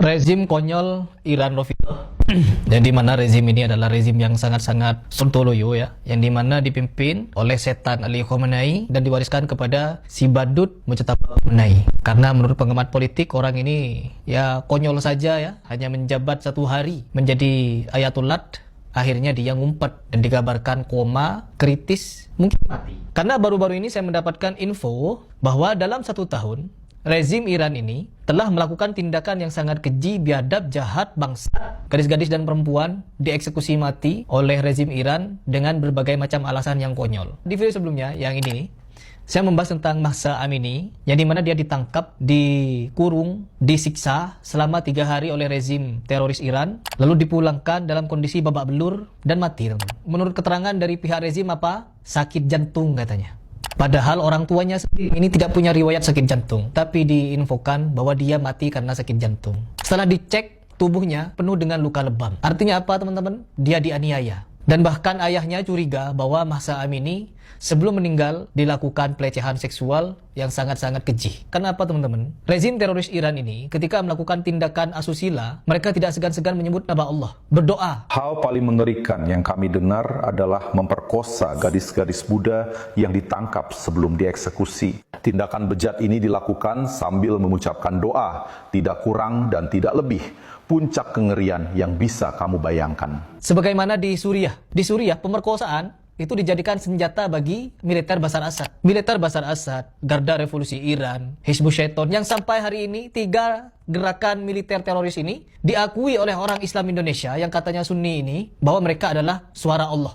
Rezim konyol Iran Rafidhah. Dan di mana rezim ini adalah rezim yang sangat-sangat sontoloyo ya, yang di mana dipimpin oleh setan Ali Khamenei dan diwariskan kepada si badut Mujtaba Khamenei. Karena menurut pengamat politik, orang ini ya konyol saja ya, hanya menjabat 1 hari menjadi ayatullah, akhirnya dia ngumpet dan dikabarkan koma, kritis, mungkin mati. Karena baru-baru ini saya mendapatkan info bahwa dalam 1 tahun rezim Iran ini telah melakukan tindakan yang sangat keji, biadab, jahat, bangsa. Gadis-gadis dan perempuan dieksekusi mati oleh rezim Iran dengan berbagai macam alasan yang konyol. Di video sebelumnya, yang ini nih, saya membahas tentang Mahsa Amini, yang dimana dia ditangkap, dikurung, disiksa selama 3 hari oleh rezim teroris Iran, lalu dipulangkan dalam kondisi babak belur dan mati, teman-teman. Menurut keterangan dari pihak rezim apa? Sakit jantung katanya. Padahal orang tuanya sendiri ini tidak punya riwayat sakit jantung, tapi diinfokan bahwa dia mati karena sakit jantung. Setelah dicek, tubuhnya penuh dengan luka lebam. Artinya apa, teman-teman? Dia dianiaya. Dan bahkan ayahnya curiga bahwa Mahsa Amini sebelum meninggal dilakukan pelecehan seksual yang sangat-sangat keji. Kenapa, teman-teman? Rezim teroris Iran ini ketika melakukan tindakan asusila, mereka tidak segan-segan menyebut nama Allah, berdoa. Hal paling mengerikan yang kami dengar adalah memperkosa gadis-gadis muda yang ditangkap sebelum dieksekusi. Tindakan bejat ini dilakukan sambil mengucapkan doa, tidak kurang dan tidak lebih. Puncak kengerian yang bisa kamu bayangkan. Sebagaimana di Suriah. Di Suriah, pemerkosaan itu dijadikan senjata bagi militer Bashar Assad. Militer Bashar Assad, Garda Revolusi Iran, Hizbus Shaitan, yang sampai hari ini 3 gerakan militer teroris ini diakui oleh orang Islam Indonesia yang katanya Sunni ini bahwa mereka adalah suara Allah,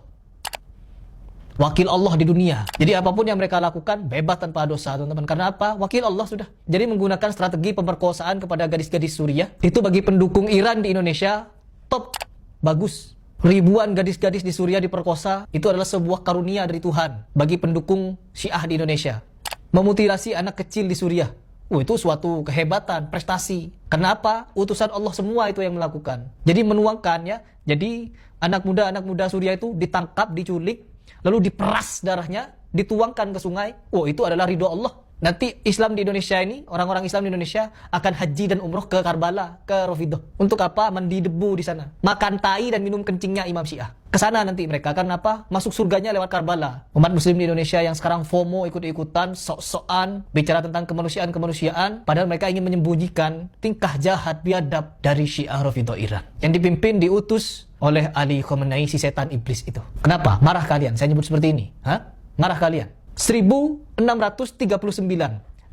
wakil Allah di dunia. Jadi apapun yang mereka lakukan bebas tanpa dosa, teman-teman. Karena apa? Wakil Allah sudah. Jadi menggunakan strategi pemerkosaan kepada gadis-gadis Suriah, itu bagi pendukung Iran di Indonesia top, bagus. Ribuan gadis-gadis di Suriah diperkosa, itu adalah sebuah karunia dari Tuhan bagi pendukung Syiah di Indonesia. Memutilasi anak kecil di Suriah, itu suatu kehebatan, prestasi. Kenapa? Utusan Allah semua itu yang melakukan. Jadi menuangkan ya. Jadi anak muda Suriah itu ditangkap, diculik, lalu diperas darahnya, dituangkan ke sungai. Itu adalah ridho Allah. Nanti Islam di Indonesia ini, orang-orang Islam di Indonesia akan haji dan umroh ke Karbala, ke Rafidhah. Untuk apa? Mandi debu di sana. Makan tai dan minum kencingnya Imam Syiah. Kesana nanti mereka. Karena apa? Masuk surganya lewat Karbala. Umat muslim di Indonesia yang sekarang FOMO, ikut-ikutan, sok-sokan, bicara tentang kemanusiaan-kemanusiaan, padahal mereka ingin menyembunyikan tingkah jahat, biadab dari Syiah Rafidhah Iran. Yang dipimpin, diutus oleh Ali Khamenei, si setan iblis itu. Kenapa? Marah kalian? Saya nyebut seperti ini. Marah kalian? 1639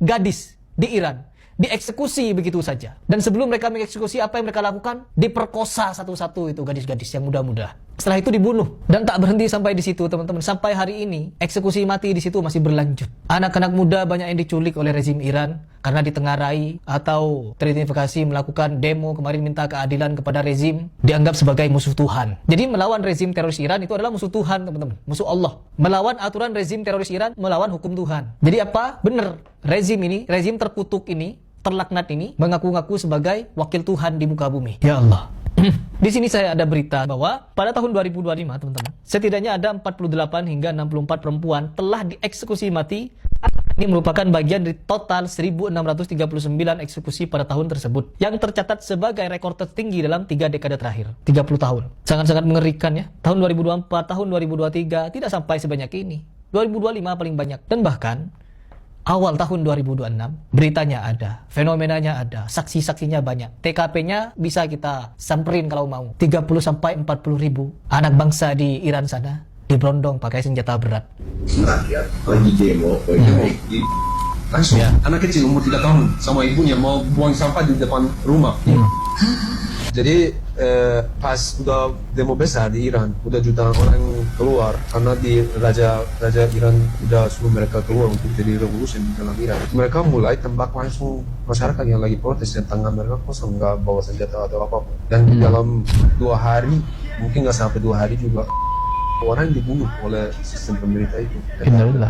gadis di Iran dieksekusi begitu saja. Dan sebelum mereka mengeksekusi, apa yang mereka lakukan? Diperkosa satu-satu itu gadis-gadis yang muda-muda. Setelah itu dibunuh. Dan tak berhenti sampai di situ, teman-teman. Sampai hari ini, eksekusi mati di situ masih berlanjut. Anak-anak muda banyak yang diculik oleh rezim Iran karena ditengarai atau teridentifikasi melakukan demo kemarin minta keadilan kepada rezim, dianggap sebagai musuh Tuhan. Jadi melawan rezim teroris Iran itu adalah musuh Tuhan, teman-teman. Musuh Allah. Melawan aturan rezim teroris Iran, melawan hukum Tuhan. Jadi apa? Benar. Rezim ini, rezim terkutuk ini, terlaknat ini, mengaku-ngaku sebagai wakil Tuhan di muka bumi. Ya Allah. Di sini saya ada berita bahwa pada tahun 2025, teman-teman, setidaknya ada 48 hingga 64 perempuan telah dieksekusi mati. Ini merupakan bagian dari total 1639 eksekusi pada tahun tersebut, yang tercatat sebagai rekor tertinggi dalam 3 dekade terakhir, 30 tahun. Sangat-sangat mengerikan ya. Tahun 2024, tahun 2023 tidak sampai sebanyak ini. 2025 paling banyak. Dan bahkan awal tahun 2026, beritanya ada, fenomenanya ada, saksi-saksinya banyak. TKP-nya bisa kita samperin kalau mau. 30-40 ribu anak bangsa di Iran sana diberondong pakai senjata berat. Rakyat lagi demo, langsung anak kecil umur 3 tahun sama ibunya mau buang sampah di depan rumah. Jadi pas udah demo besar di Iran, udah jutaan orang keluar karena di raja Iran udah suruh mereka keluar untuk jadi revolusi di dalam Iran. Mereka mulai tembak langsung masyarakat yang lagi protes dan tangan mereka kosong, nggak bawa senjata atau apapun. Dan dalam 2 hari, mungkin nggak sampai 2 hari juga, orang dibunuh oleh sistem pemerintah itu.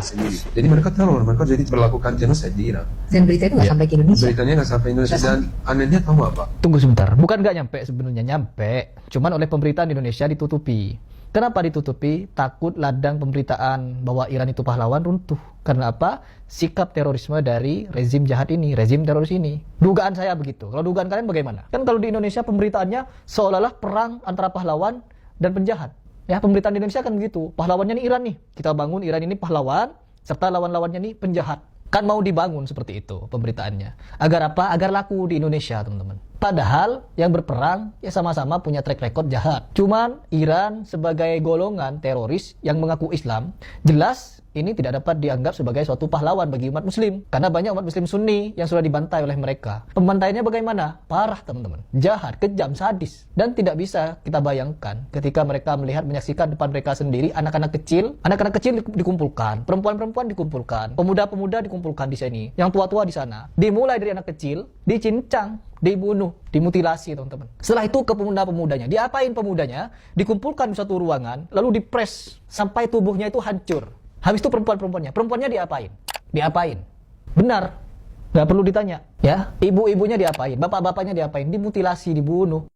Sendiri. Jadi mereka teror, mereka jadi berlakukan genocide di Iran. Dan berita itu nggak sampai ke Indonesia. Beritanya nggak sampai Indonesia. Dan anehnya tahu apa? Tunggu sebentar, bukan nggak nyampe sebenarnya, nyampe. Cuman oleh pemberitaan di Indonesia ditutupi. Kenapa ditutupi? Takut ladang pemberitaan bahwa Iran itu pahlawan runtuh. Karena apa? Sikap terorisme dari rezim jahat ini, rezim teroris ini. Dugaan saya begitu. Kalau dugaan kalian bagaimana? Kan kalau di Indonesia pemberitaannya seolah-olah perang antara pahlawan dan penjahat. Ya, pemberitaan di Indonesia kan begitu. Pahlawannya nih Iran nih. Kita bangun Iran ini pahlawan, serta lawan-lawannya nih penjahat. Kan mau dibangun seperti itu pemberitaannya. Agar apa? Agar laku di Indonesia, teman-teman. Padahal yang berperang ya sama-sama punya track record jahat. Cuman Iran sebagai golongan teroris yang mengaku Islam, jelas ini tidak dapat dianggap sebagai suatu pahlawan bagi umat muslim. Karena banyak umat muslim sunni yang sudah dibantai oleh mereka. Pembantaiannya bagaimana? Parah, teman-teman. Jahat, kejam, sadis. Dan tidak bisa kita bayangkan ketika mereka melihat, menyaksikan depan mereka sendiri anak-anak kecil dikumpulkan, perempuan-perempuan dikumpulkan, pemuda-pemuda dikumpulkan di sini, yang tua-tua di sana. Dimulai dari anak kecil, dicincang, dibunuh, dimutilasi, teman-teman. Setelah itu ke pemuda-pemudanya. Diapain pemudanya? Dikumpulkan di satu ruangan, lalu dipres sampai tubuhnya itu hancur. Habis itu perempuannya diapain? Diapain? Benar, nggak perlu ditanya. Ya, ibu-ibunya diapain? Bapak-bapaknya diapain? Dimutilasi, dibunuh.